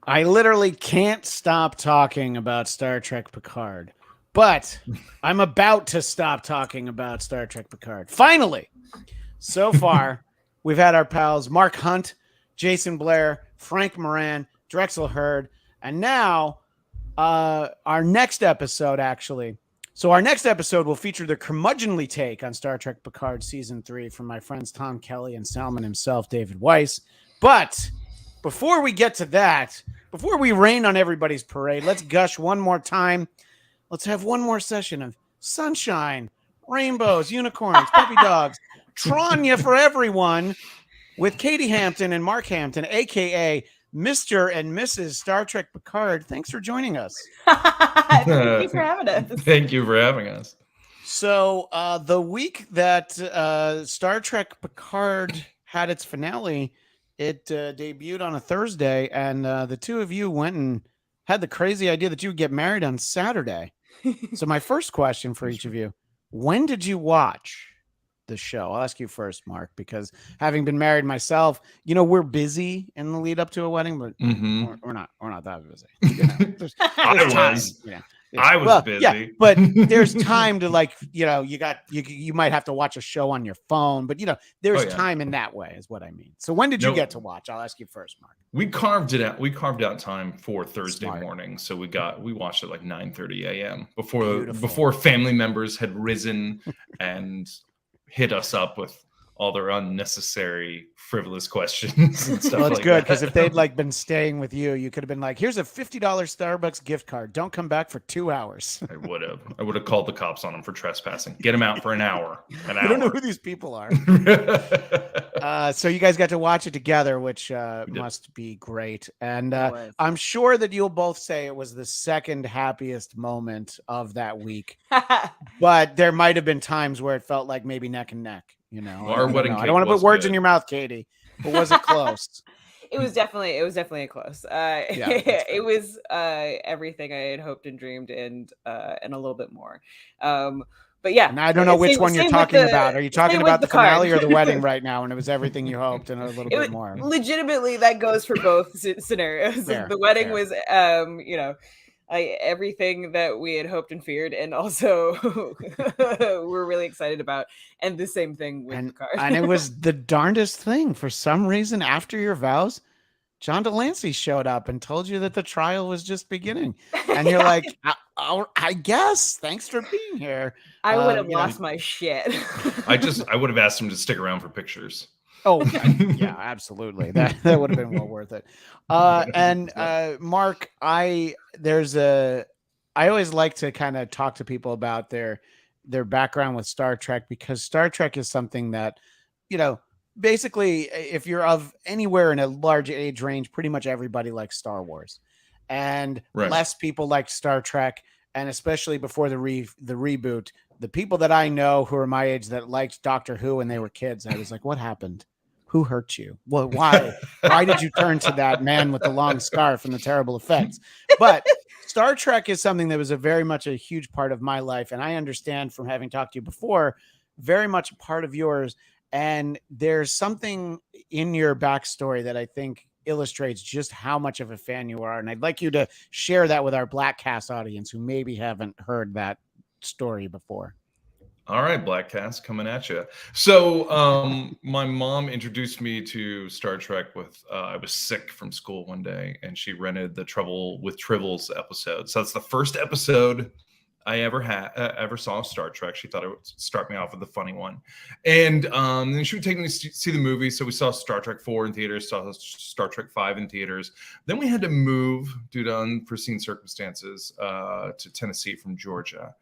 I literally can't stop talking about Star Trek Picard, but I'm about to stop talking about Star Trek Picard. Finally, so far, we've had our pals Mark Hunt, Jason Blair, Frank Moran, Drexel Hurd, and now our next episode, actually. So our next episode will feature the curmudgeonly take on Star Trek Picard Season 3 from my friends Tom Kelly and Salman himself, David Weiss. But before we get to that, before we rain on everybody's parade, let's gush one more time. Let's have one more session of sunshine, rainbows, unicorns, puppy dogs, Tranya for everyone with Katie Hampton and Mark Hampton, a.k.a. Mr. and Mrs. Star Trek Picard. Thanks for joining us. Thank you for having us. Thank you for having us. So the week that Star Trek Picard had its finale, it debuted on a Thursday, and the two of you went and had the crazy idea that you would get married on Saturday. So my first question for each of you, when did you watch the show? I'll ask you first, Mark, because having been married myself, you know, we're busy in the lead up to a wedding, but we're not that busy. You know, there's I was busy. Yeah, but there's time to, like, you know, you might have to watch a show on your phone, but you know, there's time in that way is what I mean. So when did you get to watch? I'll ask you first, Mark. We carved out time for Thursday morning. So we watched it like 9:30 a.m. before family members had risen and hit us up with all their unnecessary frivolous questions and stuff. Well, that's good, because if they'd like been staying with you, you could have been like, here's a $50 Starbucks gift card. Don't come back for 2 hours. I would have called the cops on them for trespassing. Get them out for an hour. I don't know who these people are. So you guys got to watch it together, which must be great. And I'm sure that you'll both say it was the second happiest moment of that week. But there might have been times where it felt like maybe neck and neck. You know, our wedding cake, I don't want to put words in your mouth, Katie, but was it close? It was definitely a close. It was everything I had hoped and dreamed, and a little bit more. But yeah, and I don't know which one you're talking about. Are you talking about the finale or the wedding right now? And it was everything you hoped and a little bit more. Legitimately, that goes for both scenarios. The wedding was, you know, everything that we had hoped and feared, and also we're really excited about, and the same thing with Picard. And it was the darndest thing. For some reason, after your vows, John Delancey showed up and told you that the trial was just beginning, and you're like, I guess, thanks for being here. I would have lost my shit. I would have asked him to stick around for pictures. Oh, yeah, absolutely. That would have been well worth it. And Mark, I always like to kind of talk to people about their background with Star Trek, because Star Trek is something that, you know, basically, if you're of anywhere in a large age range, pretty much everybody likes Star Wars, and less people like Star Trek. And especially before the reboot, the people that I know who are my age that liked Doctor Who when they were kids, I was like, what happened? Who hurt you? Well, why? Why did you turn to that man with the long scarf and the terrible effects? But Star Trek is something that was very much a huge part of my life. And I understand from having talked to you before, very much a part of yours. And there's something in your backstory that I think illustrates just how much of a fan you are. And I'd like you to share that with our Black Cast audience who maybe haven't heard that story before. All right, Black Cast coming at you. So my mom introduced me to Star Trek with, I was sick from school one day, and she rented the Trouble with Tribbles episode. So that's the first episode I ever saw of Star Trek. She thought it would start me off with a funny one. And then she would take me to see the movie. So we saw Star Trek 4 in theaters, saw Star Trek 5 in theaters. Then we had to move due to unforeseen circumstances to Tennessee from Georgia.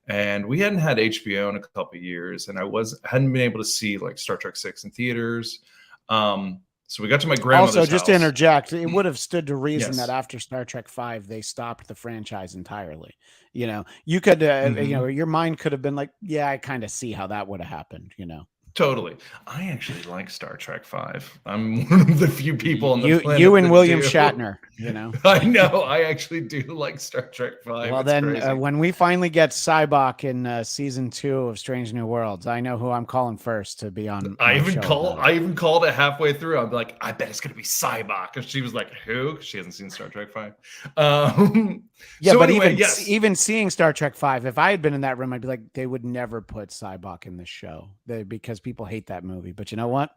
And we hadn't had HBO in a couple of years, and I hadn't been able to see like Star Trek 6 in theaters. So we got to my grandmother's house. Also, just house. to interject, it would have stood to reason that after Star Trek 5, they stopped the franchise entirely. You know, you could, you know, your mind could have been like, yeah, I kind of see how that would have happened, you know. Totally. I actually like Star Trek 5. I'm one of the few people on the planet. You and William Shatner, you know. I know. I actually do like Star Trek 5. Well, it's then when we finally get Cybok in season 2 of Strange New Worlds, I know who I'm calling first to be on. I even called it halfway through. I'm like, I bet it's gonna be Cybok, and she was like, "Who?" She hasn't seen Star Trek 5. Yeah, so but anyway, even seeing Star Trek 5, if I had been in that room, I'd be like, they would never put Cybok in the show because people hate that movie. But you know what?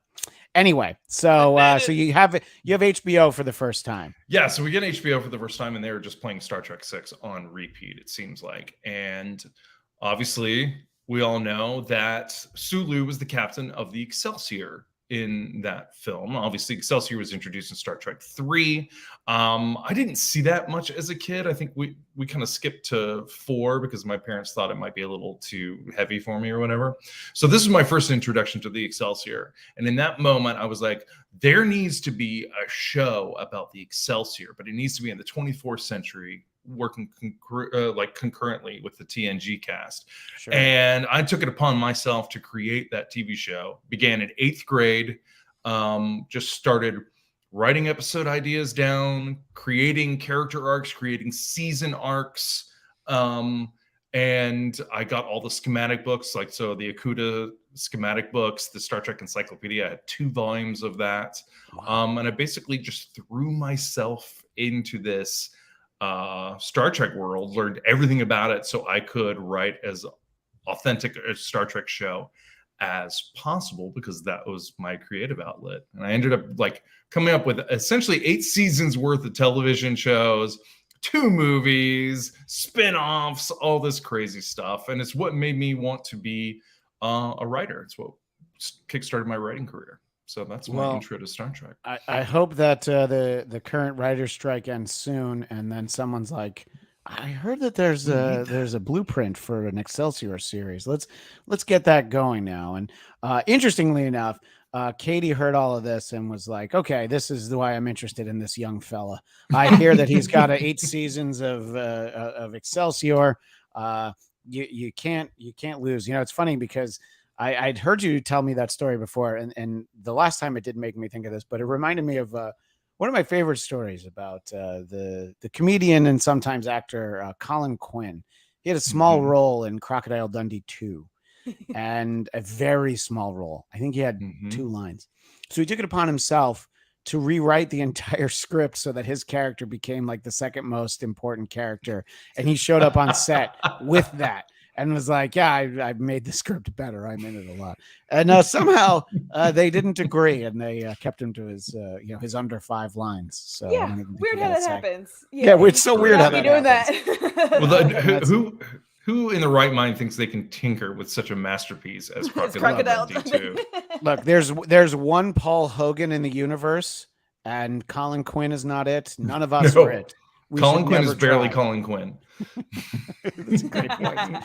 Anyway, so you have HBO for the first time. Yeah, so we get HBO for the first time, and they were just playing Star Trek 6 on repeat, it seems like. And obviously, we all know that Sulu was the captain of the Excelsior in that film. Obviously, Excelsior was introduced in Star Trek 3. I didn't see that much as a kid. I think we kind of skipped to 4 because my parents thought it might be a little too heavy for me or whatever. So this was my first introduction to the Excelsior. And in that moment, I was like, there needs to be a show about the Excelsior, but it needs to be in the 24th century, working concurrently with the TNG cast. Sure. And I took it upon myself to create that TV show. Began in 8th grade. Just started writing episode ideas down, creating character arcs, creating season arcs. And I got all the schematic books, the Akuta schematic books, the Star Trek Encyclopedia. I had 2 volumes of that. Wow. And I basically just threw myself into this Star Trek world, learned everything about it so I could write as authentic a Star Trek show as possible, because that was my creative outlet. And I ended up coming up with essentially 8 seasons worth of television shows, 2 movies, spin-offs, all this crazy stuff. And it's what made me want to be a writer. It's what kickstarted my writing career. So that's my intro to Star Trek. I hope that the current writer's strike ends soon, and then someone's like, I heard that there's a blueprint for an Excelsior series. Let's get that going now. And interestingly enough, Katie heard all of this and was like, okay, this is why I'm interested in this young fella. I hear that he's got 8 seasons of Excelsior. You can't lose. You know, it's funny because I'd heard you tell me that story before, and the last time it did make me think of this, but it reminded me of one of my favorite stories about the comedian and sometimes actor Colin Quinn. He had a small role in Crocodile Dundee 2, and a very small role. I think he had 2 lines. So he took it upon himself to rewrite the entire script so that his character became like the second most important character, and he showed up on set with that. And was like, yeah, I made the script better. I'm in it a lot. And somehow they didn't agree, and they kept him to his his under 5 lines. So yeah, weird how that happens. Yeah, it's so weird how that happens. Well, who in the right mind thinks they can tinker with such a masterpiece as Crocodile Dundee 2? Look, there's one Paul Hogan in the universe, and Colin Quinn is not it. None of us are it. Colin Quinn is barely Colin Quinn. That's a great point.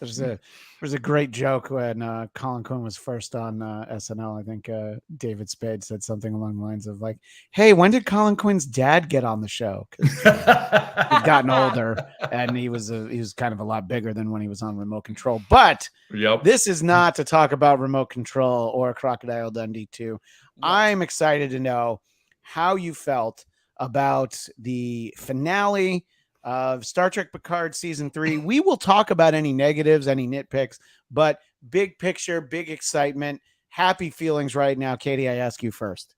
There's a great joke when Colin Quinn was first on SNL. I think David Spade said something along the lines of like, "Hey, when did Colin Quinn's dad get on the show? Because he'd gotten older, and he was kind of a lot bigger than when he was on Remote Control." But this is not to talk about Remote Control or Crocodile Dundee 2. I'm excited to know how you felt about the finale of Star Trek Picard season 3. We will talk about any negatives, any nitpicks, but big picture, big excitement, happy feelings right now. Katie, I ask you first.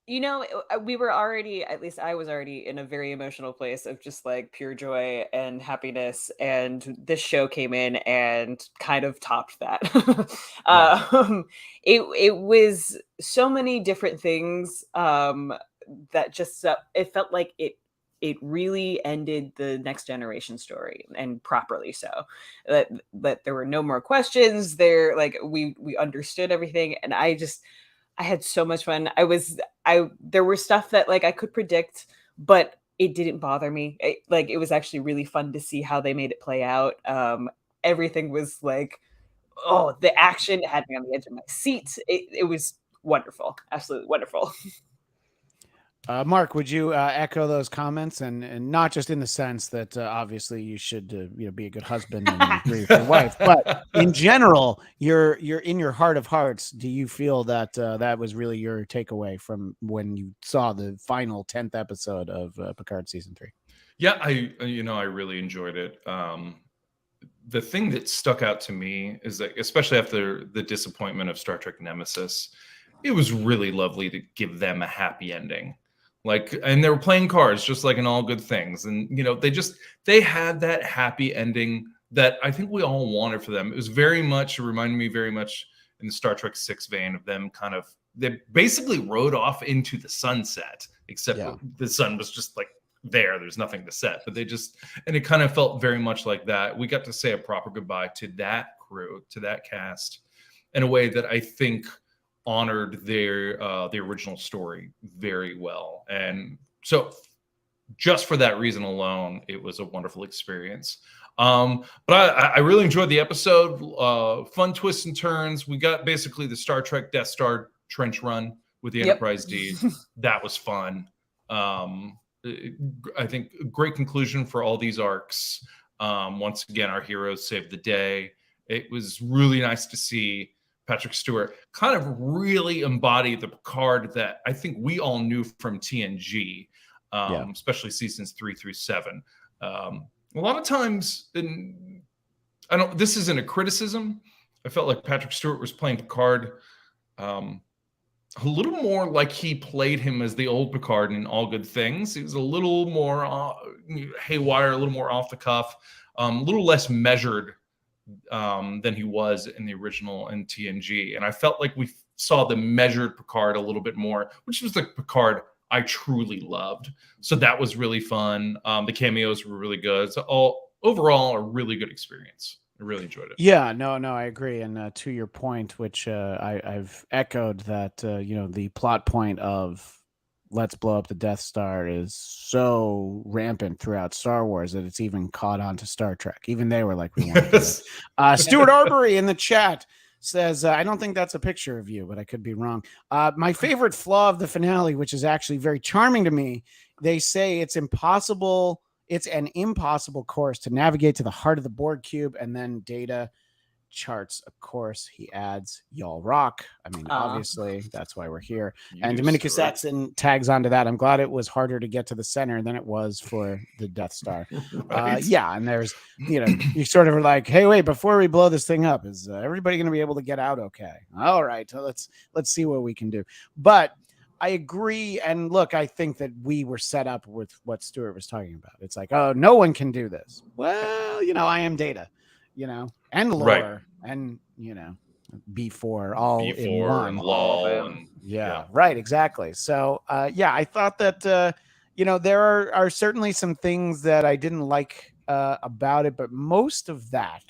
You know, we were already, at least I was already in a very emotional place of just like pure joy and happiness. And this show came in and kind of topped that. It was so many different things that just it felt like it really ended the Next Generation story, and properly so. That there were no more questions there. Like we understood everything, and I had so much fun. There were stuff that like I could predict, but it didn't bother me. It was actually really fun to see how they made it play out. Everything was like, the action had me on the edge of my seat. It was wonderful, absolutely wonderful. Mark, would you echo those comments, and not just in the sense that obviously you should be a good husband and agree with your wife, but in general, you're in your heart of hearts, do you feel that that was really your takeaway from when you saw the final 10th episode of Picard season 3? Yeah, I really enjoyed it. The thing that stuck out to me is that, especially after the disappointment of Star Trek Nemesis, it was really lovely to give them a happy ending. And they were playing cards just like in all good things. And, they had that happy ending that I think we all wanted for them. It was reminded me very much in the Star Trek 6 vein of them they basically rode off into the sunset, except the sun was just there's nothing to set, but and it kind of felt very much like that. We got to say a proper goodbye to that crew, to that cast, in a way that I think honored the original story very well. And so just for that reason alone, it was a wonderful experience. But I really enjoyed the episode. Fun twists and turns. We got basically the Star Trek Death Star trench run with the Enterprise D. That was fun. I think a great conclusion for all these arcs. Once again, our heroes saved the day. It was really nice to see Patrick Stewart kind of really embody the Picard that I think we all knew from TNG, especially seasons 3 through 7. A lot of times, this isn't a criticism. I felt like Patrick Stewart was playing Picard a little more like he played him as the old Picard in All Good Things. He was a little more haywire, a little more off the cuff, a little less measured than he was in the original in TNG. And I felt like we saw the measured Picard a little bit more, which was the Picard I truly loved. So that was really fun. The cameos were really good. So overall, a really good experience. I really enjoyed it. Yeah, no, I agree. And to your point, which I've echoed, that the plot point of let's blow up the Death Star is so rampant throughout Star Wars that it's even caught on to Star Trek. Even they were like, we want to do this. Stuart Arbery in the chat says, I don't think that's a picture of you, but I could be wrong. My favorite flaw of the finale, which is actually very charming to me, they say it's impossible. It's an impossible course to navigate to the heart of the Borg cube, and then Data charts a course. He adds, y'all rock. I mean, obviously, that's why we're here. And Dominicus Atson tags onto that. I'm glad it was harder to get to the center than it was for the Death Star. And there's, you sort of are like, hey, wait, before we blow this thing up, is everybody going to be able to get out okay? All right, so let's see what we can do. But I agree. And look, I think that we were set up with what Stuart was talking about. It's like, oh, no one can do this. Well, I am Data, and lore, right. And, B4 all in one. And law. Right. Exactly. So, I thought that, there are certainly some things that I didn't like about it, but most of that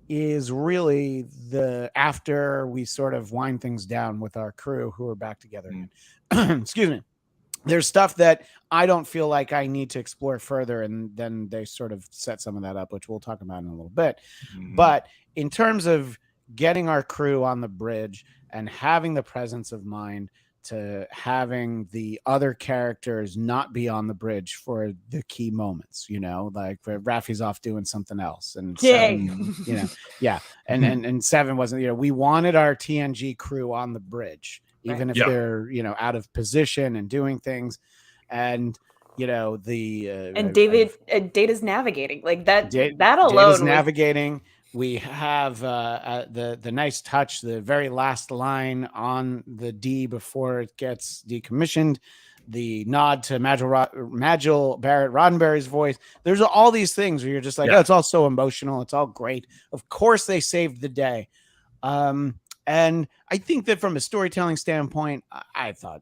is really after we sort of wind things down with our crew who are back together again. Excuse me. There's stuff that I don't feel like I need to explore further, and then they sort of set some of that up, which we'll talk about in a little bit. But in terms of getting our crew on the bridge and having the presence of mind to having the other characters not be on the bridge for the key moments, like Raffi's off doing something else, and Seven, and Seven wasn't, we wanted our TNG crew on the bridge, even if they're, out of position and doing things. And, Data's navigating like that. That alone Data's navigating. We have the nice touch, the very last line on the D before it gets decommissioned, the nod to Majel Barrett Roddenberry's voice. There's all these things where you're just like, oh, it's all so emotional. It's all great. Of course, they saved the day. And I think that from a storytelling standpoint, I thought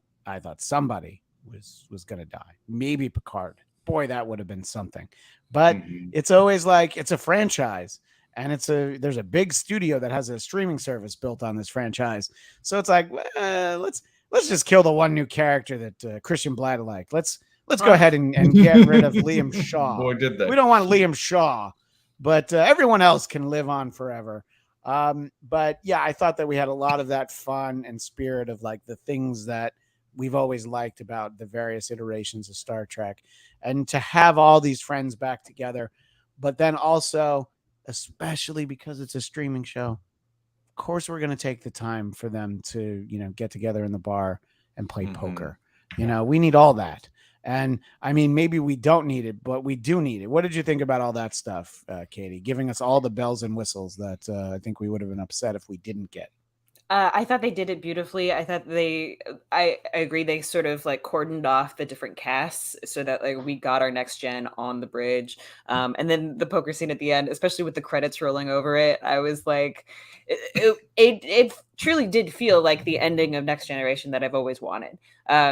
somebody was going to die. Maybe Picard. Boy, that would have been something. But it's always like, it's a franchise. And there's a big studio that has a streaming service built on this franchise. So it's like, let's just kill the one new character that Christian Blatt liked. Let's go ahead and get rid of Liam Shaw. Boy, did they. We don't want Liam Shaw, but everyone else can live on forever. But I thought that we had a lot of that fun and spirit of like the things that we've always liked about the various iterations of Star Trek, and to have all these friends back together, but then also, especially because it's a streaming show, of course we're going to take the time for them to, get together in the bar and play poker. We need all that. And I mean, maybe we don't need it, but we do need it. What did you think about all that stuff, Katie, giving us all the bells and whistles that I think we would have been upset if we didn't get? I thought they did it beautifully. I thought I agree. They sort of like cordoned off the different casts so that like we got our next gen on the bridge. And then the poker scene at the end, especially with the credits rolling over it, I was like, it truly did feel like the ending of Next Generation that I've always wanted.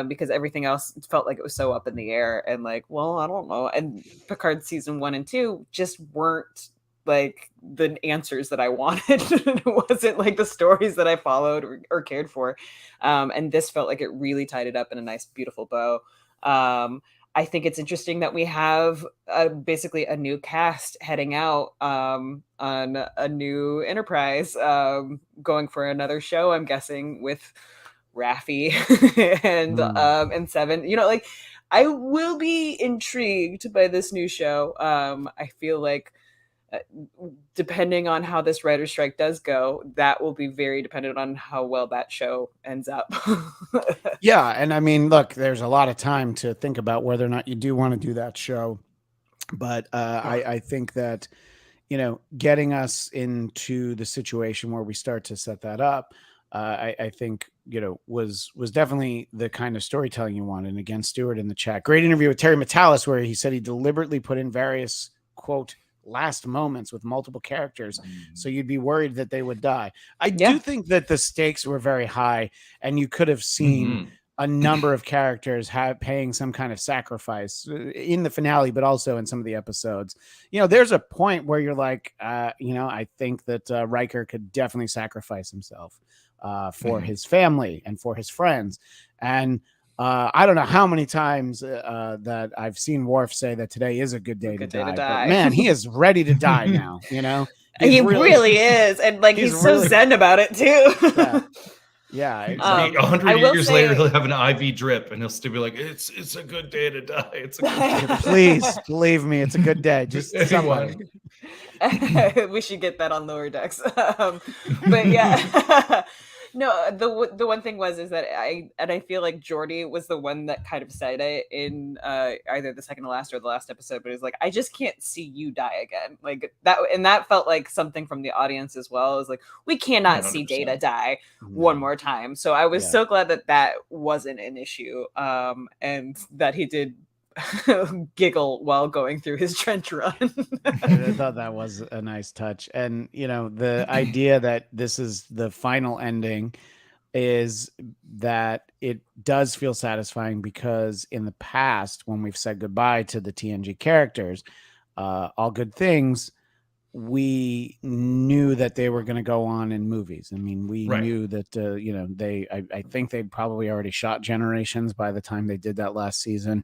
Because everything else felt like it was so up in the air and like, well, I don't know. And Picard season 1 and 2 just weren't like the answers that I wanted. It wasn't like the stories that I followed or cared for. And this felt like it really tied it up in a nice, beautiful bow. I think it's interesting that we have basically a new cast heading out on a new Enterprise, going for another show, I'm guessing, with Raffi and Seven. Like, I will be intrigued by this new show. I feel like depending on how this writer's strike does go, that will be very dependent on how well that show ends up. Yeah. And I mean, look, there's a lot of time to think about whether or not you do want to do that show. But I think that, getting us into the situation where we start to set that up, I think, was definitely the kind of storytelling you wanted. And again, Stuart in the chat, great interview with Terry Metalis, where he said he deliberately put in various, quote, last moments with multiple characters, so you'd be worried that they would die. I do think that the stakes were very high, and you could have seen a number of characters paying some kind of sacrifice in the finale, but also in some of the episodes. There's a point where you're like, I think that Riker could definitely sacrifice himself for his family and for his friends. And I don't know how many times that I've seen Worf say that today is a good day to die. But man, he is ready to die now. He really is, and like he's so zen about it too. Yeah. 100 years later, he'll have an IV drip, and he'll still be like, "It's a good day to die. It's a good day." Please believe me, it's a good day. Just somebody. We should get that on Lower Decks. But yeah. No, the one thing is that I feel like Geordi was the one that kind of said it in either the second to last or the last episode, but it's like, I just can't see you die again, like that, and that felt like something from the audience as well. Is like, we cannot 100%. See Data die one more time. So I was so glad that wasn't an issue, and that he did giggle while going through his trench run. I thought that was a nice touch. And the idea that this is the final ending is that it does feel satisfying, because in the past, when we've said goodbye to the TNG characters, all good things, we knew that they were going to go on in movies. I mean, we knew that I think they'd probably already shot Generations by the time they did that last season.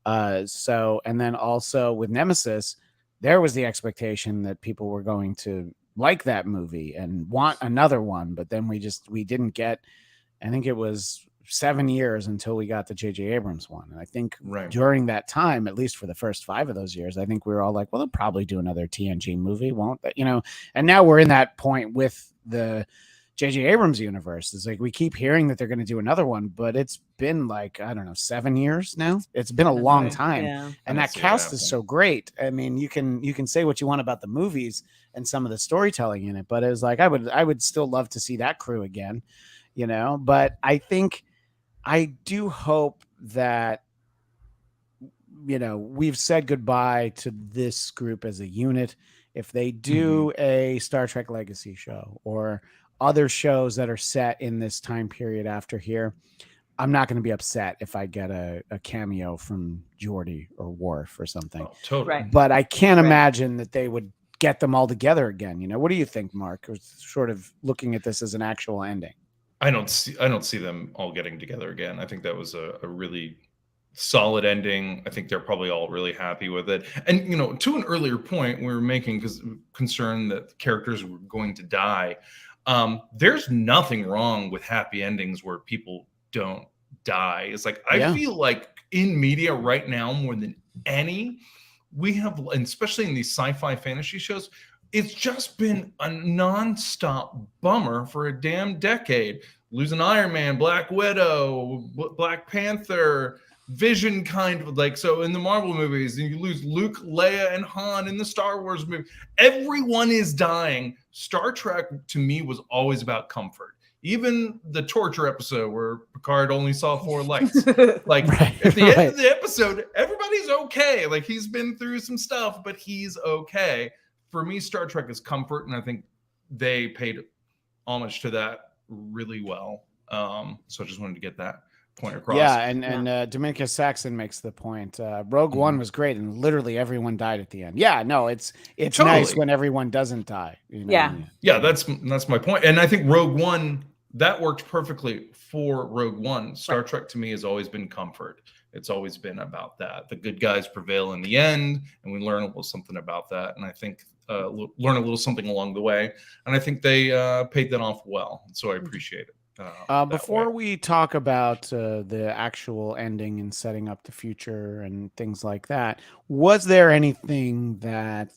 And then also with Nemesis, there was the expectation that people were going to like that movie and want another one, but then we didn't get, I think it was 7 years until we got the J.J. Abrams one. And I think during that time, at least for the first 5 of those years, I think we were all like, well, they'll probably do another TNG movie, won't they? And now we're in that point with the J.J. Abrams universe. Is like, we keep hearing that they're going to do another one, but it's been like, I don't know, 7 years now. It's been a long time. And that cast is so great. I mean, you can say what you want about the movies and some of the storytelling in it, but it was like, I would still love to see that crew again, but I do hope that, we've said goodbye to this group as a unit. If they do a Star Trek Legacy show or other shows that are set in this time period after here, I'm not going to be upset if I get a cameo from Geordi or Worf or something. Oh, totally. But I can't imagine that they would get them all together again. What do you think, Mark? Sort of looking at this as an actual ending. I don't see them all getting together again. I think that was a really solid ending. I think they're probably all really happy with it. And to an earlier point we were making, because concerned that the characters were going to die. There's nothing wrong with happy endings where people don't die. It's like, I feel like in media right now, more than any, we have, and especially in these sci-fi fantasy shows, it's just been a nonstop bummer for a damn decade. Losing Iron Man, Black Widow, Black Panther, Vision, kind of like, so in the Marvel movies, and you lose Luke, Leia, and Han in the Star Wars movie. Everyone is dying. Star Trek to me was always about comfort. Even the torture episode where Picard only saw 4 lights. Like at the end of the episode, everybody's okay. Like he's been through some stuff, but he's okay. For me, Star Trek is comfort, and I think they paid homage to that really well. So I just wanted to get that point across. Yeah, and Dominicus Saxon makes the point. Rogue One was great, and literally everyone died at the end. Yeah, no, it's totally nice when everyone doesn't die. You know? Yeah, that's my point. And I think Rogue One, that worked perfectly for Rogue One. Star Trek to me has always been comfort. It's always been about that. The good guys prevail in the end, and we learn a little something about that. And I think learn a little something along the way. And I think they paid that off well. So I appreciate it. Before we talk about the actual ending and setting up the future and things like that, was there anything that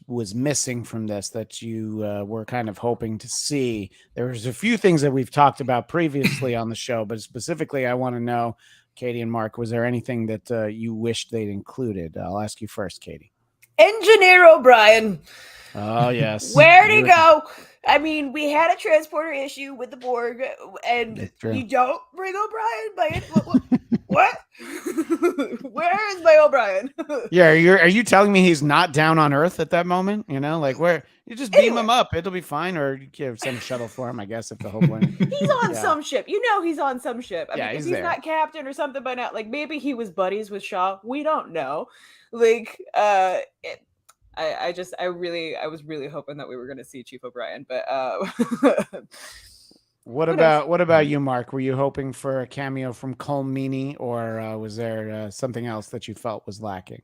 was missing from this that you were kind of hoping to see? There was a few things that we've talked about previously on the show, but specifically I want to know, Katie and Mark, was there anything that you wished they'd included? I'll ask you first, Katie. Engineer O'Brien. Oh, yes. Where'd he go? I mean, we had a transporter issue with the Borg, and you don't bring O'Brien? What? Where is my O'Brien? Yeah, are you telling me he's not down on Earth at that moment? You know, like where you just beam him up, it'll be fine, or you can send a shuttle for him, I guess, if the whole point. He's on some ship. You know, he's on some ship. I mean, he's there. Not captain or something by now. Like maybe he was buddies with Shaw. We don't know. Like, I was really hoping that we were going to see Chief O'Brien, but what about you, Mark? Were you hoping for a cameo from Colm Meaney, or was there something else that you felt was lacking?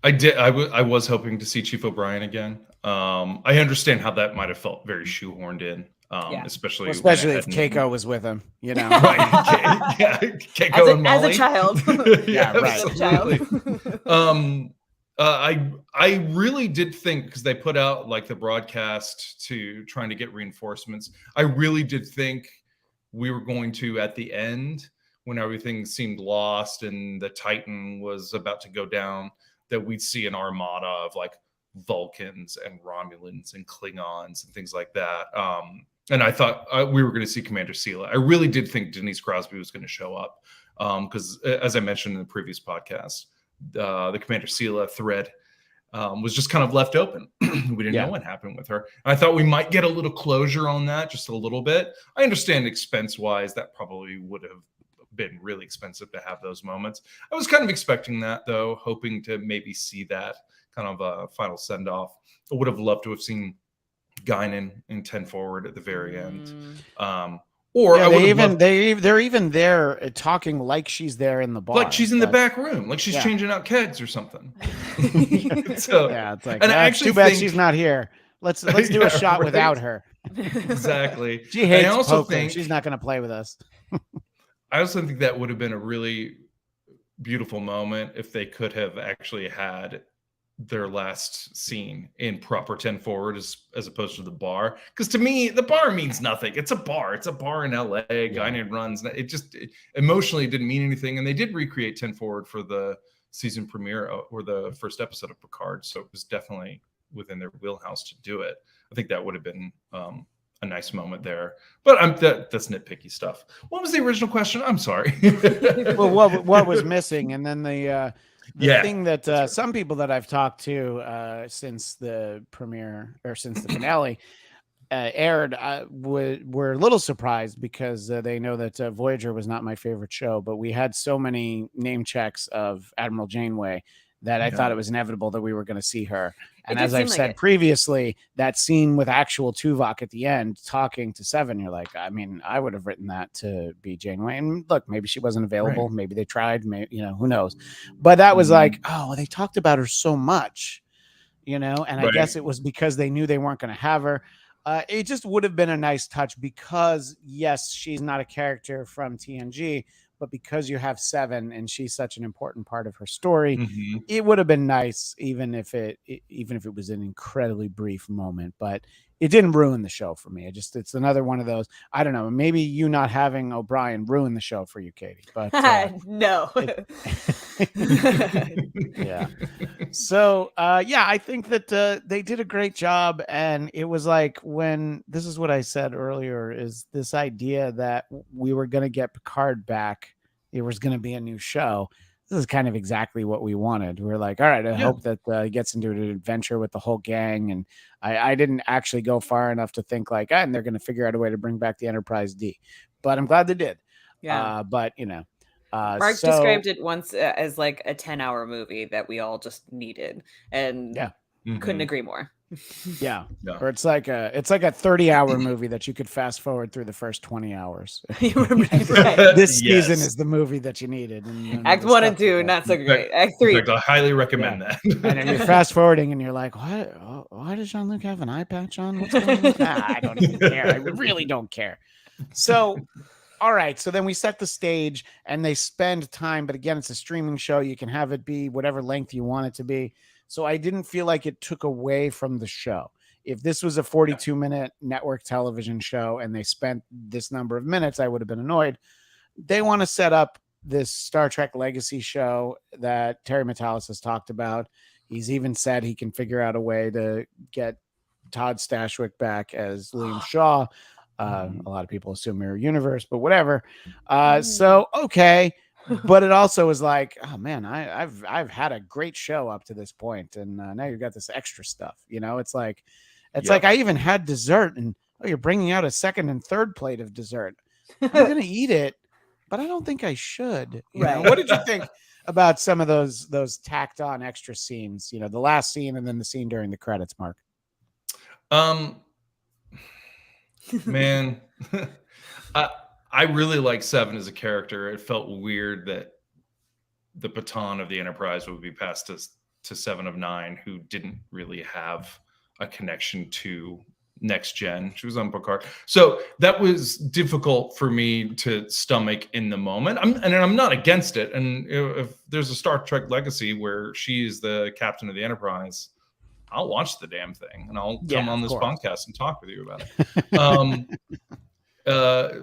I did. I was hoping to see Chief O'Brien again. I understand how that might have felt very shoehorned in, especially if Keiko was with him. You know, right? Keiko and Molly as a child. Right. I really did think, because they put out like the broadcast to trying to get reinforcements, I really did think we were going to, at the end, when everything seemed lost and the Titan was about to go down, that we'd see an armada of like Vulcans and Romulans and Klingons and things like that. And I thought we were going to see Commander Sela. I really did think Denise Crosby was going to show up, because as I mentioned in the previous podcast, the Commander Sela thread was just kind of left open. We didn't know what happened with her. And I thought we might get a little closure on that, just a little bit. I understand expense-wise, that probably would have been really expensive to have those moments. I was kind of expecting that, though, hoping to maybe see that kind of a final send-off. I would have loved to have seen Guinan in 10 Forward at the very end. Or they're even there talking like she's there in the bar, like she's in the back room, like she's changing out kegs or something. So it's like, and I actually too bad she's not here. Let's do a shot without her. Exactly. She hates I also poker. Think she's not going to play with us. I also think that would have been a really beautiful moment if they could have actually had their last scene in proper 10 Forward as opposed to the bar, because to me the bar means nothing. It's a bar in LA. Guinan runs. It emotionally didn't mean anything, and they did recreate 10 Forward for the season premiere or the first episode of Picard, so it was definitely within their wheelhouse to do it. I think that would have been a nice moment there, but that's nitpicky stuff. What was the original question? I'm sorry. Well, what was missing, and then the thing that some people that I've talked to since the premiere or since the finale aired were a little surprised, because they know that Voyager was not my favorite show, but we had so many name checks of Admiral Janeway that I thought it was inevitable that we were going to see her. And as I've said previously, that scene with actual Tuvok at the end talking to Seven, you're like, I mean, I would have written that to be Janeway. And look, maybe she wasn't available. Right. Maybe they tried. Maybe, who knows? But that was like, oh, they talked about her so much, and I guess it was because they knew they weren't going to have her. It just would have been a nice touch, because yes, she's not a character from TNG, but because you have Seven and she's such an important part of her story, Mhm. it would have been nice even if it was an incredibly brief moment, but it didn't ruin the show for me. It's another one of those. I don't know. Maybe you not having O'Brien ruined the show for you, Katie. But no. Yeah. So I think that they did a great job, and it was like when this is what I said earlier is this idea that we were going to get Picard back. There was going to be a new show. This is kind of exactly what we wanted. We're like, all right, I hope that he gets into an adventure with the whole gang. And I didn't actually go far enough to think like, and they're going to figure out a way to bring back the Enterprise D. But I'm glad they did. Yeah. But, you know. Mark described it once as like a 10-hour movie that we all just needed. And couldn't agree more. Yeah. Or it's like a 30-hour movie that you could fast forward through the first 20 hours. This season is the movie that you needed. And Act 1 and 2, not so great. Act 3. In fact, I highly recommend that. And then you're fast forwarding and you're like, what? Why does Jean-Luc have an eye patch on? What's going on? I don't even care. I really don't care. So, all right. So then we set the stage and they spend time. But again, it's a streaming show. You can have it be whatever length you want it to be. So I didn't feel like it took away from the show. If this was a 42-minute network television show and they spent this number of minutes, I would have been annoyed. They want to set up this Star Trek Legacy show that Terry Matalas has talked about. He's even said he can figure out a way to get Todd Stashwick back as Liam Shaw. A lot of people assume Mirror Universe, but whatever. So, okay. But it also was like, oh man, I've had a great show up to this point, and now you've got this extra stuff. You know, it's like I even had dessert, and you're bringing out a second and third plate of dessert. I'm gonna eat it, but I don't think I should. You know? What did you think about some of those tacked on extra scenes? You know, the last scene and then the scene during the credits, Mark. Man. I really like Seven as a character. It felt weird that the baton of the Enterprise would be passed to Seven of Nine, who didn't really have a connection to Next Gen. She was on Picard. So that was difficult for me to stomach in the moment. I'm not against it. And if there's a Star Trek Legacy where she is the captain of the Enterprise, I'll watch the damn thing and I'll come on this podcast and talk with you about it.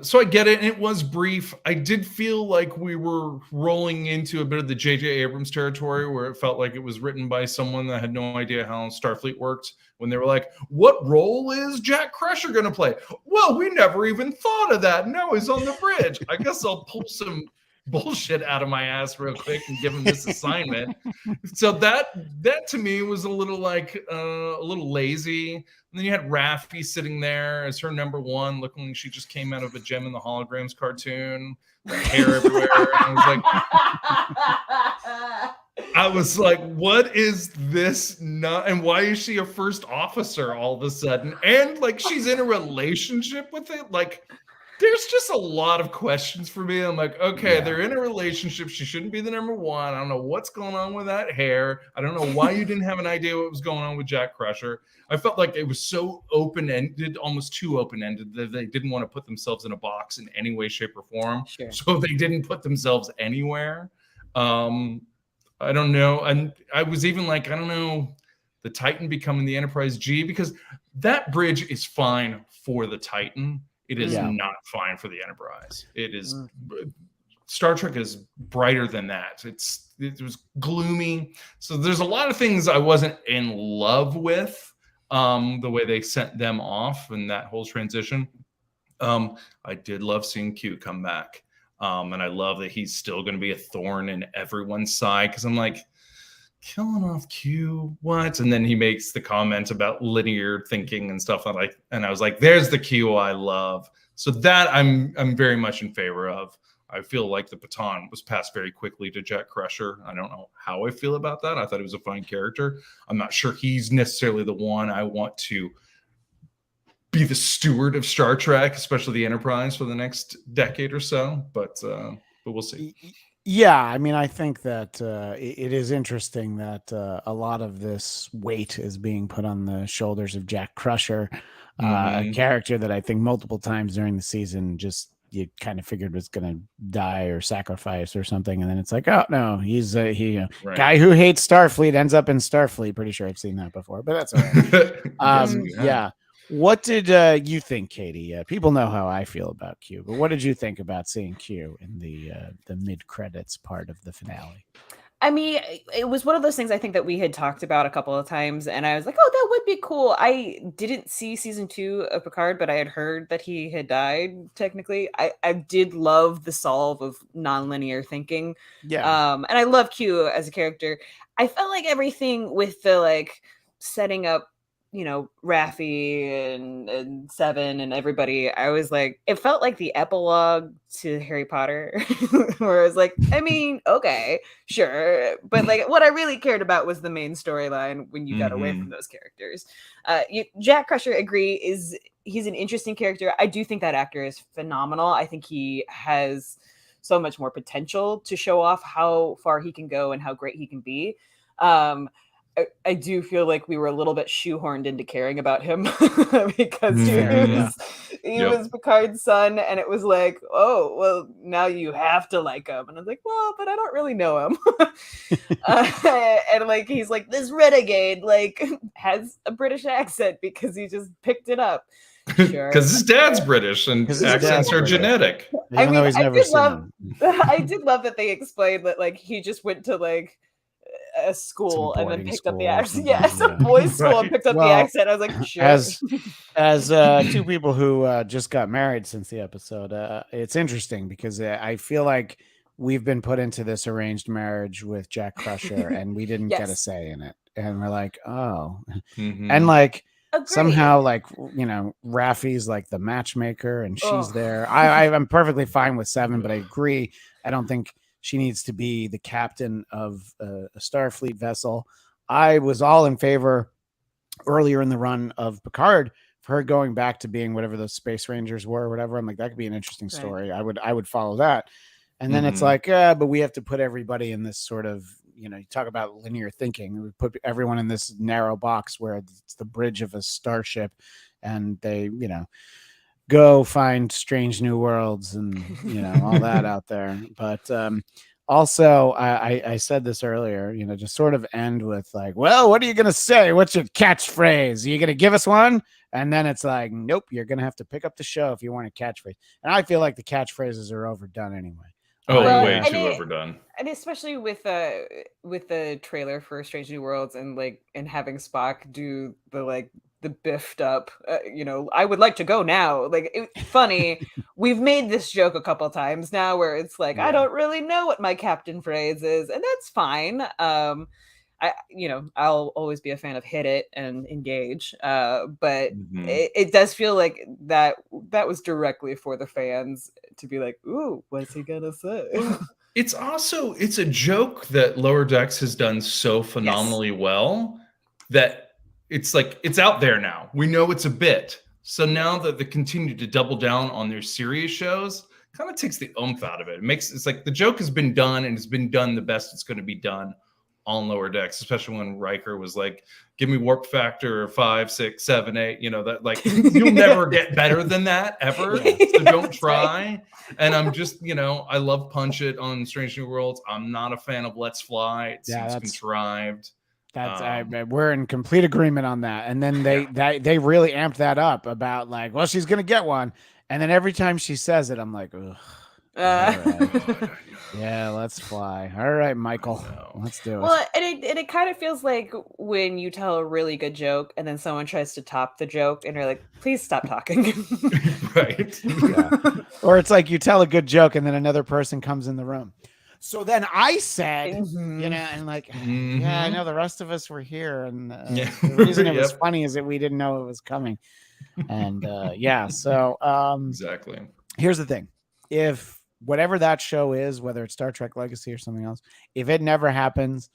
So I get it, and it was brief. I did feel like we were rolling into a bit of the J.J. Abrams territory where it felt like it was written by someone that had no idea how Starfleet worked when they were like, what role is Jack Crusher going to play? Well, we never even thought of that. Now he's on the bridge. I guess I'll pull some bullshit out of my ass real quick and give him this assignment. So that to me was a little lazy. And then you had Raffi sitting there as her number one, looking like she just came out of a Gem in the Holograms cartoon, hair everywhere. And I was like, what is this? And why is she a first officer all of a sudden? And like, she's in a relationship with it. Like, there's just a lot of questions for me. I'm like, okay, they're in a relationship. She shouldn't be the number one. I don't know what's going on with that hair. I don't know why you didn't have an idea what was going on with Jack Crusher. I felt like it was so open-ended, almost too open-ended, that they didn't want to put themselves in a box in any way, shape, or form. Sure. So they didn't put themselves anywhere. I don't know. And I was even like, I don't know, the Titan becoming the Enterprise G, because that bridge is fine for the Titan. It is not fine for the Enterprise. It is Star Trek is brighter than that. It was gloomy. So there's a lot of things I wasn't in love with, the way they sent them off and that whole transition. I did love seeing Q come back. And I love that he's still going to be a thorn in everyone's side, because I'm like, killing off Q, what? And then he makes the comment about linear thinking and stuff. And I was like, there's the Q I love. So that I'm very much in favor of. I feel like the baton was passed very quickly to Jack Crusher. I don't know how I feel about that. I thought he was a fine character. I'm not sure he's necessarily the one I want to be the steward of Star Trek, especially the Enterprise, for the next decade or so. But we'll see. Yeah, I mean, I think that it is interesting that a lot of this weight is being put on the shoulders of Jack Crusher, a character that I think multiple times during the season just you kind of figured was going to die or sacrifice or something, and then it's like, oh no, he's guy who hates Starfleet ends up in Starfleet. Pretty sure I've seen that before, but that's all right. Yeah. What did you think, Katie? People know how I feel about Q, but what did you think about seeing Q in the mid credits part of the finale? I mean, it was one of those things I think that we had talked about a couple of times, and I was like, oh, that would be cool. I didn't see season 2 of Picard, but I had heard that he had died, technically. I did love the solve of nonlinear thinking. Yeah. And I love Q as a character. I felt like everything with the, like, setting up, Raffi and Seven and everybody, I was like, it felt like the epilogue to Harry Potter, where I was like, I mean, okay, sure. But like, what I really cared about was the main storyline when you got away from those characters. Jack Crusher, agree, he's an interesting character. I do think that actor is phenomenal. I think he has so much more potential to show off how far he can go and how great he can be. I do feel like we were a little bit shoehorned into caring about him because he was Picard's son, and it was like, oh, well, now you have to like him. And I was like, well, but I don't really know him. And like, he's like, this renegade, like, has a British accent because he just picked it up. Sure. Because his dad's British and accents are genetic. I mean, I did love that they explained that, like, he just went to like a school and then picked up the accent. Yes, a boys' school and picked up the accent. I was like, sure. As two people who just got married since the episode, it's interesting because I feel like we've been put into this arranged marriage with Jack Crusher and we didn't get a say in it. And we're like, oh. And like, somehow, like, Raffi's like the matchmaker and she's there. I'm perfectly fine with Seven, but I agree. I don't think she needs to be the captain of a Starfleet vessel. I was all in favor earlier in the run of Picard for her going back to being whatever those Space Rangers were or whatever. I'm like, that could be an interesting story. I would follow that. And then it's like, but we have to put everybody in this sort of, you talk about linear thinking. We put everyone in this narrow box where it's the bridge of a starship and they, go find strange new worlds and all that out there. But also I said this earlier, just sort of end with like, well, what are you gonna say? What's your catchphrase? Are you gonna give us one? And then it's like, nope, you're gonna have to pick up the show if you want a catchphrase. And I feel like the catchphrases are overdone anyway. Way too overdone. And especially with the trailer for Strange New Worlds and having Spock do the biffed up, I would like to go now. Like, funny. We've made this joke a couple times now where it's like, I don't really know what my captain phrase is, and that's fine. I'll always be a fan of hit it and engage. But it does feel like that was directly for the fans to be like, ooh, what's he gonna say? It's a joke that Lower Decks has done so phenomenally well that it's like, it's out there now. We know it's a bit. So now that they continue to double down on their serious shows, kind of takes the oomph out of it. It's like the joke has been done and it's been done the best it's going to be done on Lower Decks, especially when Riker was like, give me warp factor 5, 6, 7, 8, that, like, you'll never get better than that ever. So don't try. And I'm just, I love Punch It on Strange New Worlds. I'm not a fan of Let's Fly. It seems contrived. We're in complete agreement on that. And then they really amped that up about like, well, she's gonna get one, and then every time she says it, I'm like, ugh. Right. Yeah, let's fly. All right, Michael, let's do it. Well, and it kind of feels like when you tell a really good joke and then someone tries to top the joke and you're like, please stop talking. Right. Or it's like you tell a good joke and then another person comes in the room. So then I said, and like, yeah, I know the rest of us were here. And the reason it was funny is that we didn't know it was coming. And so exactly. Here's the thing. If whatever that show is, whether it's Star Trek Legacy or something else, if it never happens,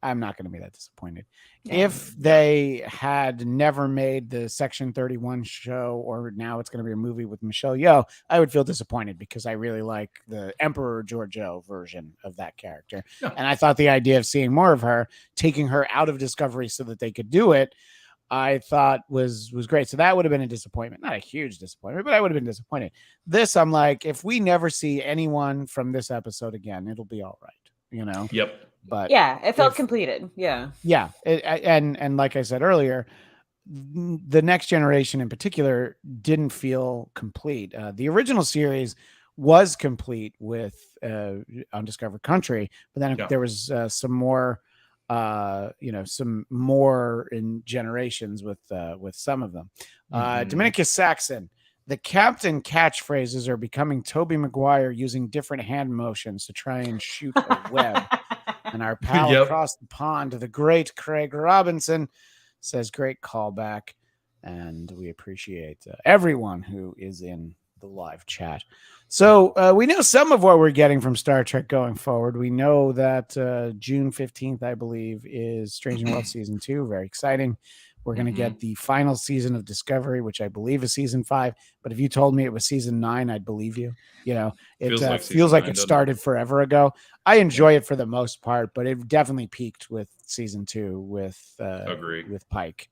I'm not going to be that disappointed. Yeah. If they had never made the Section 31 show, or now it's going to be a movie with Michelle Yeoh, I would feel disappointed because I really like the Emperor Georgiou version of that character. Yeah. And I thought the idea of seeing more of her, taking her out of Discovery so that they could do it, I thought was great. So that would have been a disappointment. Not a huge disappointment, but I would have been disappointed. This, I'm like, if we never see anyone from this episode again, it'll be all right, Yep. But yeah, it felt completed. Yeah. Yeah. And like I said earlier, the Next Generation in particular didn't feel complete. The original series was complete with Undiscovered Country, but then there was some more some more in Generations with some of them. Dominicus Saxon, the captain catchphrases are becoming Tobey Maguire using different hand motions to try and shoot a web. And our pal across the pond, the great Craig Robinson, says great callback. And we appreciate everyone who is in the live chat. So we know some of what we're getting from Star Trek going forward. We know that June 15th, I believe, is Strange New Worlds Season 2. Very exciting. We're going to get the final season of Discovery, which I believe is Season 5. But if you told me it was Season 9, I'd believe you. It feels like it started forever ago. I enjoy it for the most part, but it definitely peaked with Season 2 with Pike.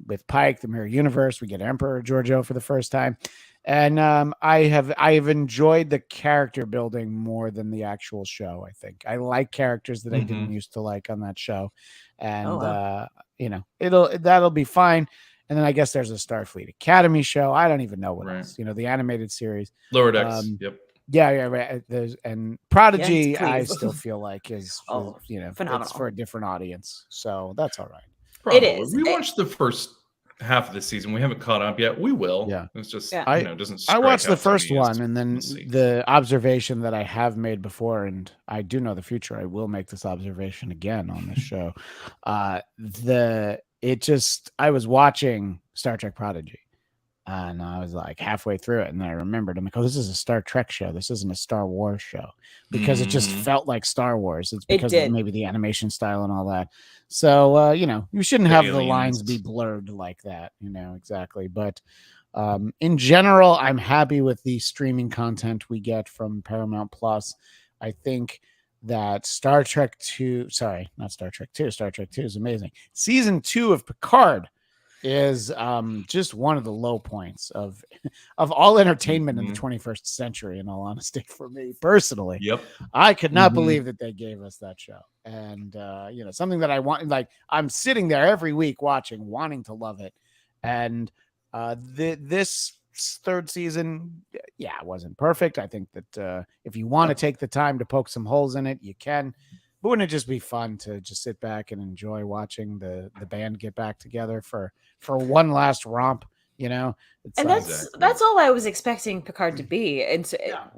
With Pike, the Mirror Universe, we get Emperor Georgiou for the first time. And I have enjoyed the character building more than the actual show. I think I like characters that I didn't used to like on that show, and that'll be fine. And then I guess there's a Starfleet Academy show. I don't even know what else. The animated series. Lower Decks. Yeah. Right. And Prodigy, I still feel like is phenomenal. It's for a different audience, so that's all right. Probably. It is. We watched the first half of the season. We haven't caught up yet. We will. Yeah. It's just doesn't. I watched the first one, and then the observation that I have made before, and I do know the future. I will make this observation again on this show. I was watching Star Trek Prodigy, and I was like halfway through it, and then I remembered, I'm like, oh, this is a Star Trek show. This isn't a Star Wars show, because it just felt like Star Wars. It's because of maybe the animation style and all that. So, you shouldn't have the lines be blurred like that, exactly. But in general, I'm happy with the streaming content we get from Paramount Plus. I think that Star Trek 2 is amazing. Season 2 of Picard is just one of the low points of all entertainment in the 21st century, in all honesty, for me personally. I could not believe that they gave us that show. And something that I want, like, I'm sitting there every week wanting to love it. And this third season, it wasn't perfect. I think that if you want to take the time to poke some holes in it, you can. But wouldn't it just be fun to just sit back and enjoy watching the band get back together for one last romp? That's all I was expecting Picard to be. And so,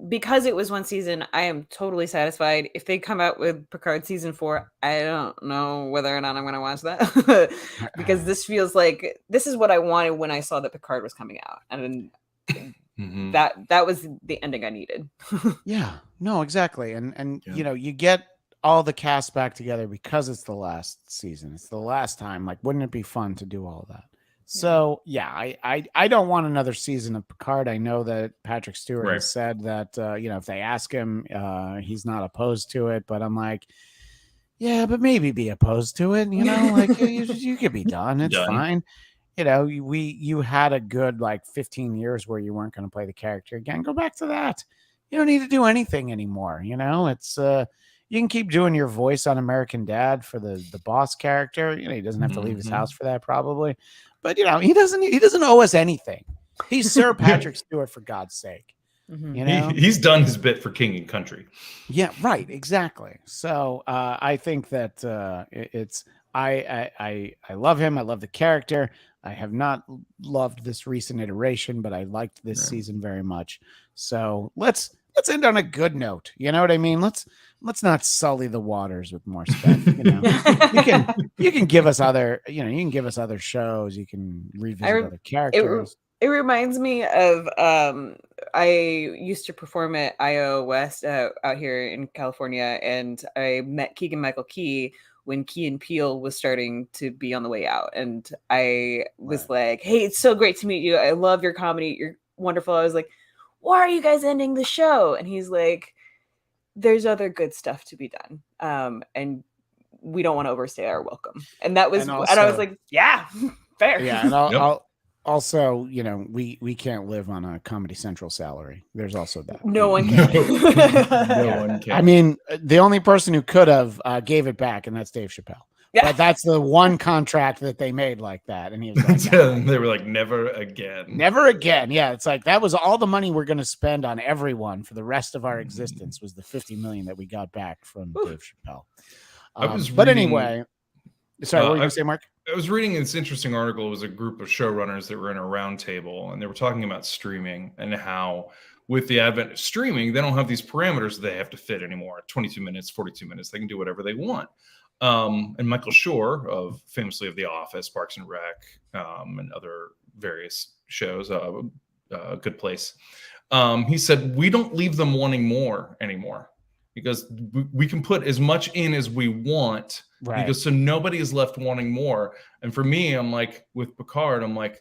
because it was one season, I am totally satisfied. If they come out with Picard season 4, I don't know whether or not I'm going to watch that because this feels like this is what I wanted when I saw that Picard was coming out, and that was the ending I needed. No, exactly. And you get all the cast back together because it's the last season. It's the last time. Like, wouldn't it be fun to do all that? So I don't want another season of Picard. I know that Patrick Stewart has said that if they ask him, he's not opposed to it. But I'm like, but maybe be opposed to it. Like you could be done. It's fine. You had a good 15 years where you weren't going to play the character again. Go back to that. You don't need to do anything anymore. It's you can keep doing your voice on American Dad for the boss character. He doesn't have to leave his house for that probably. But he doesn't owe us anything. He's Sir Patrick Stewart, for God's sake. He's done his bit for King and Country. Yeah, right, exactly. So I think that I love him. I love the character. I have not loved this recent iteration, but I liked this season very much. So let's end on a good note. You know what I mean? Let's not sully the waters with more stuff. You can give us other, you can give us other shows. You can revisit other characters. It reminds me of I used to perform at IO West out here in California, and I met Keegan-Michael Key when Key and Peele was starting to be on the way out, and I was like, "Hey, it's so great to meet you. I love your comedy. You're wonderful." I was like, "Why are you guys ending the show?" And he's like, "There's other good stuff to be done." And we don't want to overstay our welcome. And that was, And and I was like, yeah, fair. Yeah, and I'll also, we can't live on a Comedy Central salary. There's also that. No one can. No one can. I mean, the only person who could have gave it back, and that's Dave Chappelle. Yeah. But that's the one contract that they made like that. And he was like, they were like, never again. Never again. Yeah. It's like, that was all the money we're going to spend on everyone for the rest of our existence was the $50 million that we got back from Dave Chappelle. Anyway, sorry, what were you going to say, Mark? I was reading this interesting article. It was a group of showrunners that were in a round table, and they were talking about streaming and how with the advent of streaming, they don't have these parameters they have to fit anymore. 22 minutes, 42 minutes. They can do whatever they want. And Michael Schur, famously of The Office, Parks and Rec, and other various shows, Good Place, he said, we don't leave them wanting more anymore because we can put as much in as we want, right? Because so nobody is left wanting more. And for me, I'm like, with Picard, I'm like,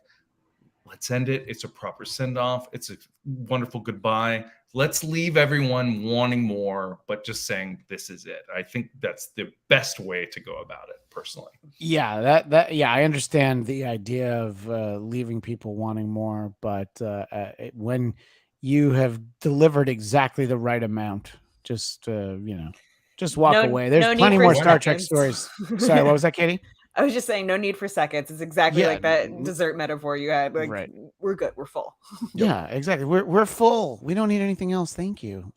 let's end it. It's a proper send-off. It's a wonderful goodbye. Let's leave everyone wanting more, but just saying this is it. I think that's the best way to go about it, personally. Yeah, I understand the idea of leaving people wanting more, but when you have delivered exactly the right amount, just walk away. There's plenty more Star Trek stories. Sorry, what was that, Katie? I was just saying, no need for seconds. It's exactly like that dessert metaphor you had. Like, right. We're good. We're full. Yeah, exactly. We're full. We don't need anything else. Thank you.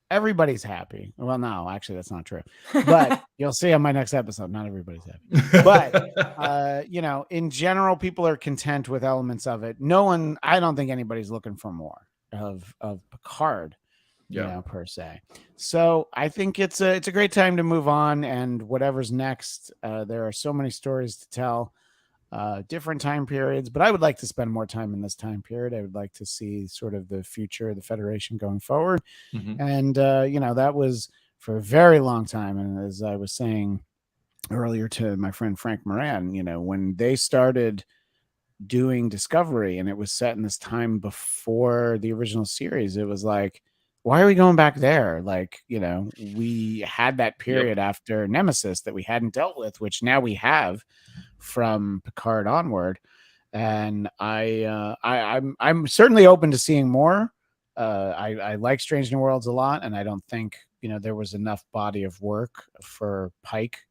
Everybody's happy. Well, no, actually, that's not true. But you'll see on my next episode, not everybody's happy. But in general, people are content with elements of it. I don't think anybody's looking for more of Picard. Per se. So I think it's a great time to move on, and whatever's next, there are so many stories to tell, different time periods, but I would like to spend more time in this time period. I would like to see sort of the future of the Federation going forward. Mm-hmm. And, that was for a very long time. And as I was saying earlier to my friend Frank Moran, when they started doing Discovery and it was set in this time before the original series, it was like, why are we going back there? Like, we had that period after Nemesis that we hadn't dealt with, which now we have from Picard onward. And I'm certainly open to seeing more. I like Strange New Worlds a lot, and I don't think there was enough body of work for Pike,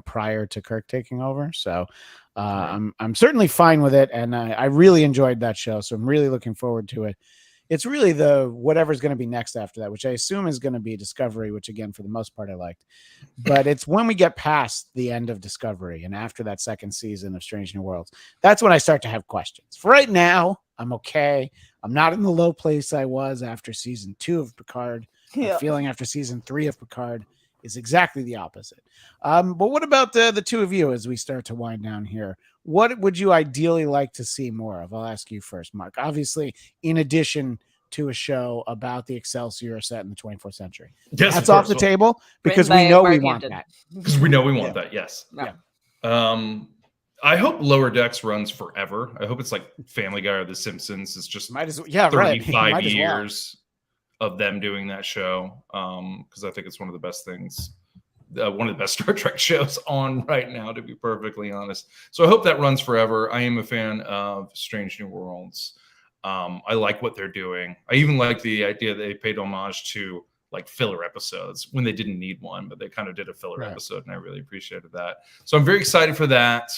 prior to Kirk taking over. So I'm certainly fine with it, and I really enjoyed that show. So I'm really looking forward to it. It's really the whatever's going to be next after that, which I assume is going to be Discovery, which again, for the most part, I liked. But it's when we get past the end of Discovery and after that second season of Strange New Worlds, that's when I start to have questions. For right now, I'm okay. I'm not in the low place I was after season 2 of Picard. The feeling after season 3 of Picard is exactly the opposite. But what about the two of you as we start to wind down here? What would you ideally like to see more of? I'll ask you first, Mark. Obviously, in addition to a show about the Excelsior set in the 24th century. Yes, that's off the table because we know we want that. Because we know we want that, yes. Yeah. I hope Lower Decks runs forever. I hope it's like Family Guy or The Simpsons. It's just 35 years of them doing that show. Because I think it's one of the best things, one of the best Star Trek shows on right now, to be perfectly honest. So I hope that runs forever. I am a fan of Strange New Worlds. I like what they're doing. I even like the idea that they paid homage to like filler episodes when they didn't need one, but they kind of did a filler episode, and I really appreciated that. So I'm very excited for that.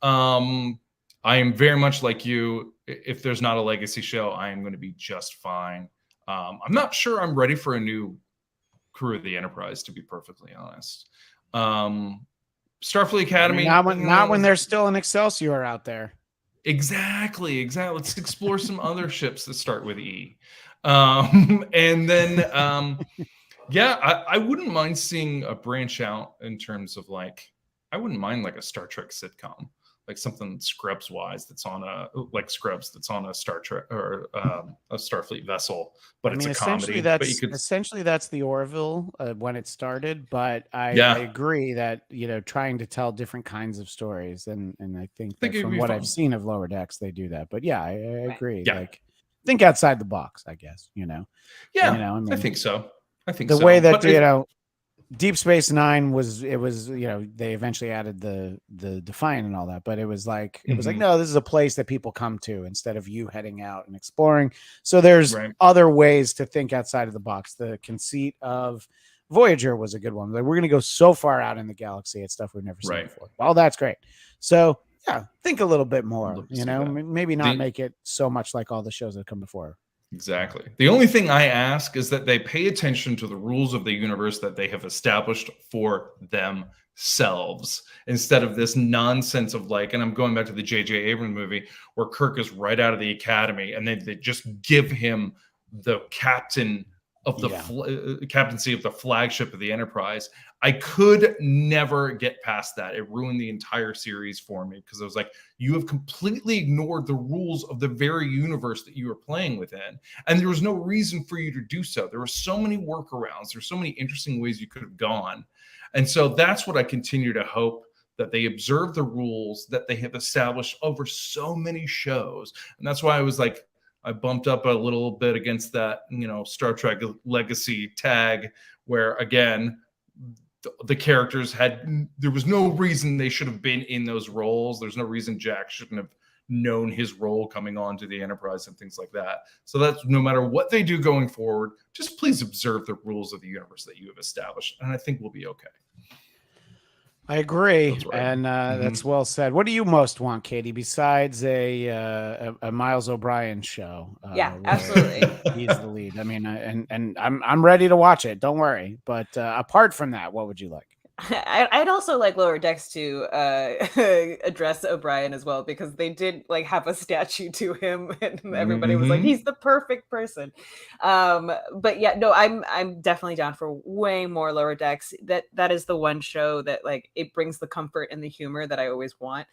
I am very much like you. If there's not a legacy show, I am going to be just fine. I'm not sure I'm ready for a new Crew of the Enterprise, to be perfectly honest. Starfleet Academy. Not when there's still an Excelsior out there. Exactly. Let's explore some other ships that start with E. And then, I wouldn't mind seeing a branch out in terms of I wouldn't mind like a Star Trek sitcom, like something Scrubs wise that's on a Star Trek or a Starfleet vessel, but it's a comedy. Essentially that's the Orville when it started, but I agree that trying to tell different kinds of stories, and I think that from what I've seen of Lower Decks, they do that. But I agree. Yeah. Think outside the box, I guess. I think so. The way that Deep Space Nine was they eventually added the Defiant and all that, but it was like no, this is a place that people come to instead of you heading out and exploring. So there's other ways to think outside of the box. The conceit of Voyager was a good one. Like, we're going to go so far out in the galaxy at stuff we've never seen before. Well, that's great. So yeah, think a little bit more. Maybe not make it so much like all the shows that come before. Exactly. The only thing I ask is that they pay attention to the rules of the universe that they have established for themselves, instead of this nonsense of like, and I'm going back to the J.J. Abrams movie where Kirk is right out of the academy and they just give him the captain of the captaincy of the flagship of the Enterprise. I could never get past that. It ruined the entire series for me, because I was like, you have completely ignored the rules of the very universe that you are playing within. And there was no reason for you to do so. There were so many workarounds. There's so many interesting ways you could have gone. And so that's what I continue to hope, that they observe the rules that they have established over so many shows. And that's why I was like, I bumped up a little bit against that, Star Trek Legacy tag, where again, the characters there was no reason they should have been in those roles. There's no reason Jack shouldn't have known his role coming on to the Enterprise and things like that. So that's, no matter what they do going forward, just please observe the rules of the universe that you have established, and I think we'll be okay. I agree, and that's well said. What do you most want, Katie, besides a Miles O'Brien show? Yeah, absolutely. He's the lead. I mean, and I'm ready to watch it. Don't worry. But apart from that, what would you like? I'd also like Lower Decks to address O'Brien as well, because they did like have a statue to him, and everybody was like, he's the perfect person. But yeah, no, I'm definitely down for way more Lower Decks. That is the one show that like it brings the comfort and the humor that I always want.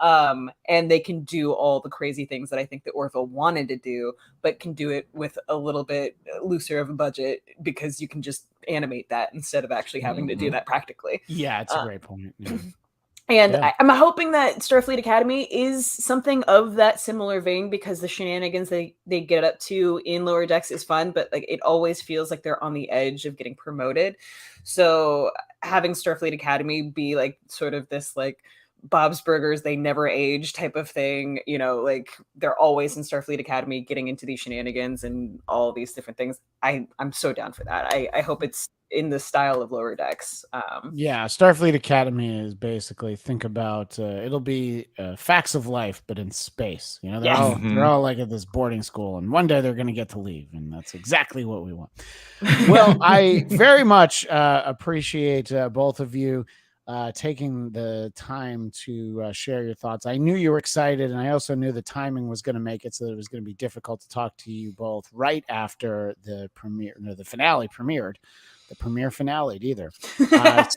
And they can do all the crazy things that I think that Orville wanted to do, but can do it with a little bit looser of a budget, because you can just animate that instead of actually having to do that practically. Yeah, it's a great point. Yeah. And I'm hoping that Starfleet Academy is something of that similar vein, because the shenanigans they get up to in Lower Decks is fun, but like it always feels like they're on the edge of getting promoted. So having Starfleet Academy be like sort of this like Bob's Burgers, they never age type of thing, like they're always in Starfleet Academy getting into these shenanigans and all these different things. I'm so down for that. I hope it's in the style of Lower Decks. Starfleet Academy is basically, think about it'll be Facts of Life, but in space. They're all like at this boarding school, and one day they're going to get to leave, and that's exactly what we want. Well, I very much appreciate both of you taking the time to share your thoughts. I knew you were excited, and I also knew the timing was going to make it so that it was going to be difficult to talk to you both right after the finale premiered. The premiere finale either.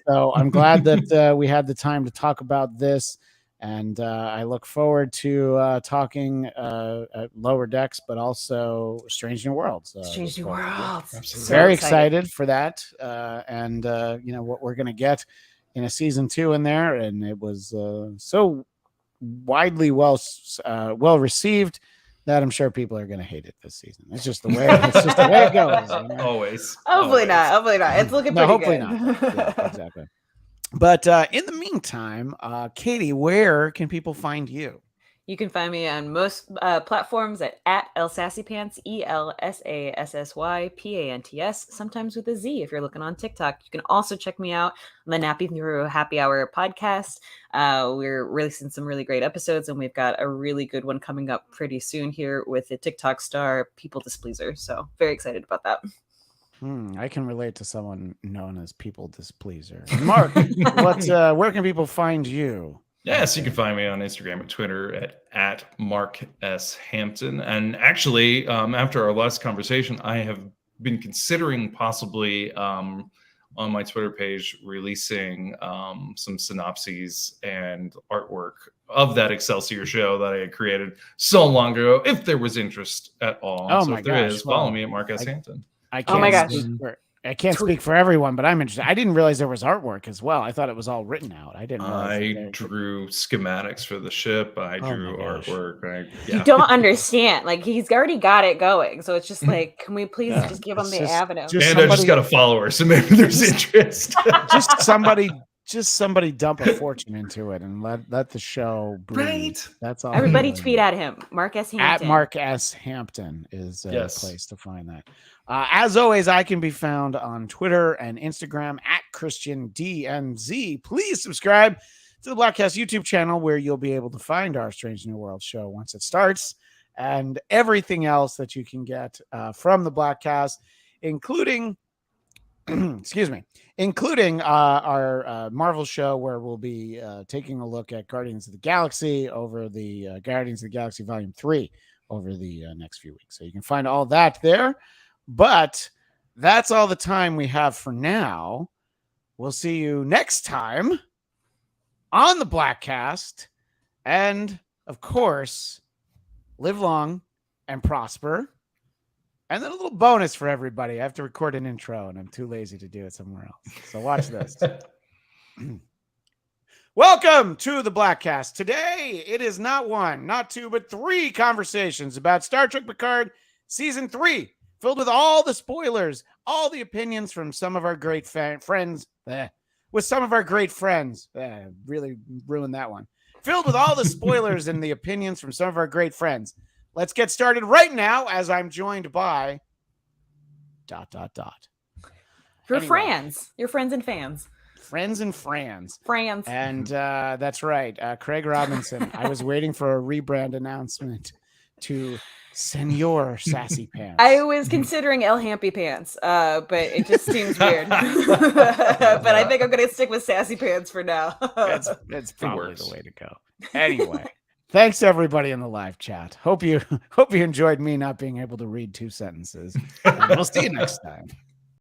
So I'm glad that we had the time to talk about this, and I look forward to talking at Lower Decks, but also Strange New Worlds. Strange New Worlds. So very excited for that, and what we're going to get in a season 2 in there, and it was so widely well received that I'm sure people are going to hate it this season. It's just the way it goes. Always. Hopefully not. It's looking pretty hopefully good. Not. Yeah, exactly. But in the meantime, Katie, where can people find you? You can find me on most platforms at ElSassyPants, ElSasssyPants, sometimes with a Z if you're looking on TikTok. You can also check me out on the Nappy Through Happy Hour podcast. We're releasing some really great episodes, and we've got a really good one coming up pretty soon here with the TikTok star People Displeaser. So very excited about that. I can relate to someone known as People Displeaser. Mark, where can people find you? Yes, you can find me on Instagram and Twitter at Mark S. Hampton. And actually, after our last conversation, I have been considering possibly on my Twitter page releasing some synopses and artwork of that Excelsior show that I had created so long ago, if there was interest at all. Oh, so my if there gosh, is, follow me at Mark S. Hampton. I can't, oh my gosh. I can't speak for everyone, but I'm interested. I didn't realize there was artwork as well. I thought it was all written out. I didn't realize. I drew schematics for the ship. I drew artwork. You don't understand. Like, he's already got it going. So it's just like, can we please just give him the avenue? And I just got a follower, so maybe there's interest. Just somebody dump a fortune into it and let the show breathe. Right. That's all. Everybody tweet at him. Mark S. Hampton. At Mark S. Hampton is a place to find that. As always, I can be found on Twitter and Instagram at ChristianDNZ. Please subscribe to the Blackcast YouTube channel, where you'll be able to find our Strange New World show once it starts, and everything else that you can get from the Blackcast, including our Marvel show, where we'll be taking a look at Guardians of the Galaxy over the Guardians of the Galaxy Volume 3 over the next few weeks. So you can find all that there. But that's all the time we have for now. We'll see you next time on the Blackcast. And, of course, live long and prosper. And then a little bonus for everybody. I have to record an intro, and I'm too lazy to do it somewhere else. So watch this. Welcome to the Blackcast. Today, it is not one, not two, but 3 conversations about Star Trek Picard Season 3, filled with all the spoilers, all the opinions from some of our great friends. With some of our great friends. Really ruined that one. Filled with all the spoilers and the opinions from some of our great friends. Let's get started right now, as I'm joined by ... Your friends and fans. Friends and friends. Friends. And that's right. Craig Robinson. I was waiting for a rebrand announcement to Senor Sassy Pants. I was considering El Hampy Pants, but it just seems weird. But I think I'm going to stick with Sassy Pants for now. That's probably the way to go. Anyway. Thanks to everybody in the live chat. Hope you enjoyed me not being able to read 2 sentences. And we'll see you next time.